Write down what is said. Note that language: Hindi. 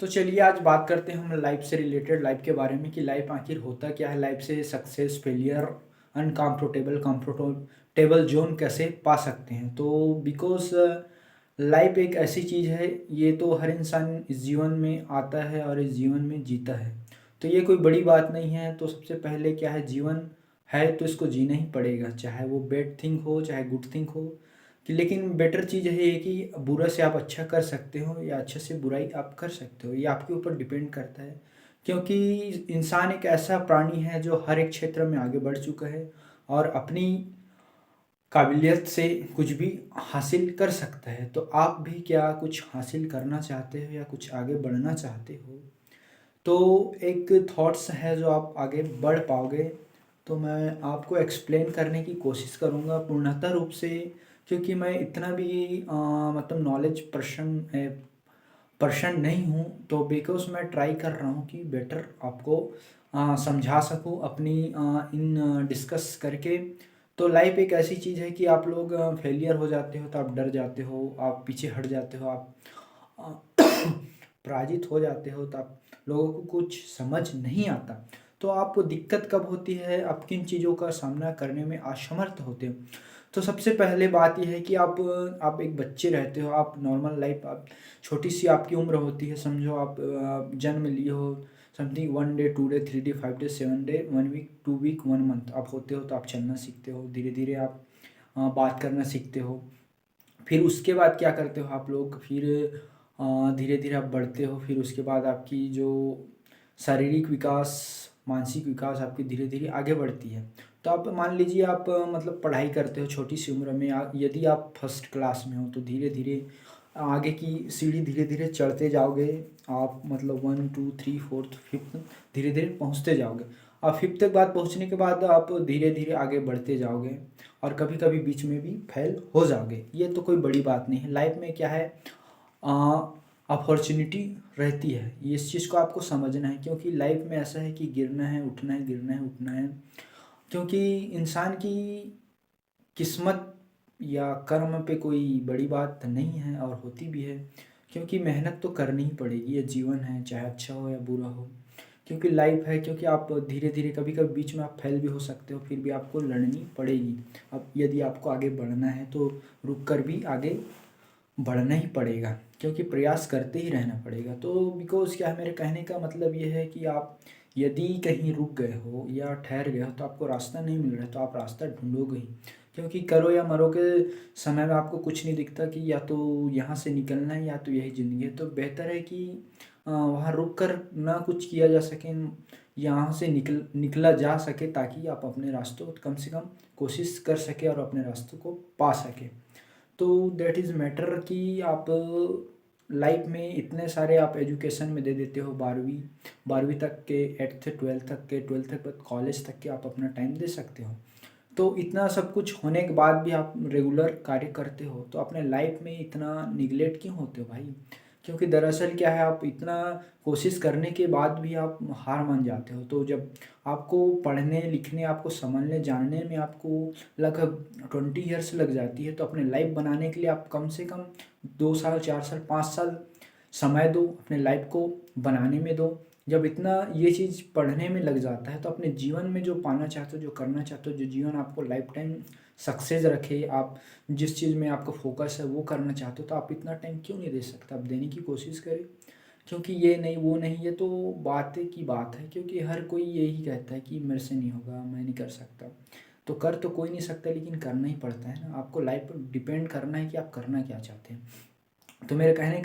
तो चलिए आज बात करते हैं हम लाइफ से रिलेटेड, लाइफ के बारे में कि लाइफ आखिर होता क्या है, लाइफ से success, failure, uncomfortable, comfortable zone कैसे पा सकते हैं। तो बिकॉज लाइफ एक ऐसी चीज़ है, ये तो हर इंसान इस जीवन में आता है और इस जीवन में जीता है। तो ये कोई बड़ी बात नहीं है। तो सबसे पहले क्या है, जीवन है तो इसको जीना ही पड़ेगा, चाहे वो बैड थिंग हो चाहे गुड थिंग हो। कि लेकिन बेटर चीज़ है कि बुरा से आप अच्छा कर सकते हो या अच्छे से बुराई आप कर सकते हो, ये आपके ऊपर डिपेंड करता है। क्योंकि इंसान एक ऐसा प्राणी है जो हर एक क्षेत्र में आगे बढ़ चुका है और अपनी काबिलियत से कुछ भी हासिल कर सकता है। तो आप भी क्या कुछ हासिल करना चाहते हो या कुछ आगे बढ़ना चाहते हो, तो एक थॉट्स है जो आप आगे बढ़ पाओगे। तो मैं आपको एक्सप्लेन करने की कोशिश करूँगा पूर्णतः रूप से, क्योंकि मैं इतना भी मतलब नॉलेज पर्सन नहीं हूँ। तो बिकॉज मैं ट्राई कर रहा हूँ कि बेटर आपको समझा सकूँ अपनी इन डिस्कस करके। तो लाइफ एक ऐसी चीज़ है कि आप लोग फेलियर हो जाते हो तो आप डर जाते हो, आप पीछे हट जाते हो, आप अ, पराजित हो जाते हो, तो आप लोगों को कुछ समझ नहीं आता। तो आपको दिक्कत कब होती है, आप किन चीज़ों का सामना करने में असमर्थ होते हो। तो सबसे पहले बात यह है कि आप एक बच्चे रहते हो, आप नॉर्मल लाइफ, आप छोटी सी आपकी उम्र होती है, समझो आप जन्म लिए हो, something 1 day 2 day 3 day 5 day 7 day 1 week 2 week 1 month आप होते हो। तो आप चलना सीखते हो, धीरे धीरे आप बात करना सीखते हो। फिर उसके बाद क्या करते हो आप लोग, फिर धीरे धीरे आप बढ़ते हो। फिर उसके बाद आपकी जो शारीरिक विकास, मानसिक विकास आपकी धीरे धीरे आगे बढ़ती है। तो आप मान लीजिए आप मतलब पढ़ाई करते हो छोटी सी उम्र में, यदि आप फर्स्ट क्लास में हो तो धीरे धीरे आगे की सीढ़ी धीरे धीरे चढ़ते जाओगे। आप मतलब 1 2 3 4 5 धीरे धीरे पहुंचते जाओगे। और फिफ्थ तक बात पहुंचने के बाद आप धीरे धीरे आगे बढ़ते जाओगे और कभी कभी बीच में भी फेल हो जाओगे। ये तो कोई बड़ी बात नहीं है। लाइफ में क्या है, अपॉर्चुनिटी रहती है, ये इस चीज़ को आपको समझना है। क्योंकि लाइफ में ऐसा है कि गिरना है उठना है, गिरना है उठना है। क्योंकि इंसान की किस्मत या कर्म पे कोई बड़ी बात नहीं है और होती भी है। क्योंकि मेहनत तो करनी ही पड़ेगी, ये जीवन है, चाहे अच्छा हो या बुरा हो। क्योंकि लाइफ है, क्योंकि आप धीरे धीरे कभी कभी बीच में आप फेल भी हो सकते हो, फिर भी आपको लड़नी पड़ेगी। अब यदि आपको आगे बढ़ना है तो रुक कर भी आगे बढ़ना ही पड़ेगा, क्योंकि प्रयास करते ही रहना पड़ेगा। तो बिकॉज़ क्या है, मेरे कहने का मतलब ये है कि आप यदि कहीं रुक गए हो या ठहर गए हो तो आपको रास्ता नहीं मिल रहा है, तो आप रास्ता ढूंढोगे ही। क्योंकि करो या मरो के समय में आपको कुछ नहीं दिखता कि या तो यहाँ से निकलना है या तो यही ज़िंदगी है। तो बेहतर है कि वहाँ रुक कर ना कुछ किया जा सके, यहाँ से निकला जा सके, ताकि आप अपने रास्तों को कम से कम कोशिश कर सके और अपने रास्तों को पा सके। तो दैट इज़ मैटर कि आप लाइफ में इतने सारे आप एजुकेशन में दे देते हो, 12वीं तक के, 8th 12th तक के, 12th तक कॉलेज तक के आप अपना टाइम दे सकते हो। तो इतना सब कुछ होने के बाद भी आप रेगुलर कार्य करते हो, तो अपने लाइफ में इतना निगलेक्ट क्यों होते हो भाई। क्योंकि दरअसल क्या है, आप इतना कोशिश करने के बाद भी आप हार मान जाते हो। तो जब आपको पढ़ने लिखने, आपको समझने जानने में आपको लगभग 20 ईयर्स लग जाती है, तो अपने लाइफ बनाने के लिए आप कम से कम 2 साल 4 साल 5 साल समय दो, अपने लाइफ को बनाने में दो। जब इतना ये चीज़ पढ़ने में लग जाता है तो अपने जीवन में जो पाना चाहते हो, जो करना चाहते हो, जो जीवन आपको लाइफ टाइम सक्सेस रखे, आप जिस चीज़ में आपका फोकस है वो करना चाहते हो, तो आप इतना टाइम क्यों नहीं दे सकते, आप देने की कोशिश करें। क्योंकि ये नहीं वो नहीं, ये तो बातें की बात है। क्योंकि हर कोई यही कहता है कि मेरे से नहीं होगा, मैं नहीं कर सकता। तो कर तो कोई नहीं सकता, लेकिन करना ही पड़ता है ना। आपको लाइफ पर डिपेंड करना है कि आप करना क्या चाहते हैं। तो मेरे कहने का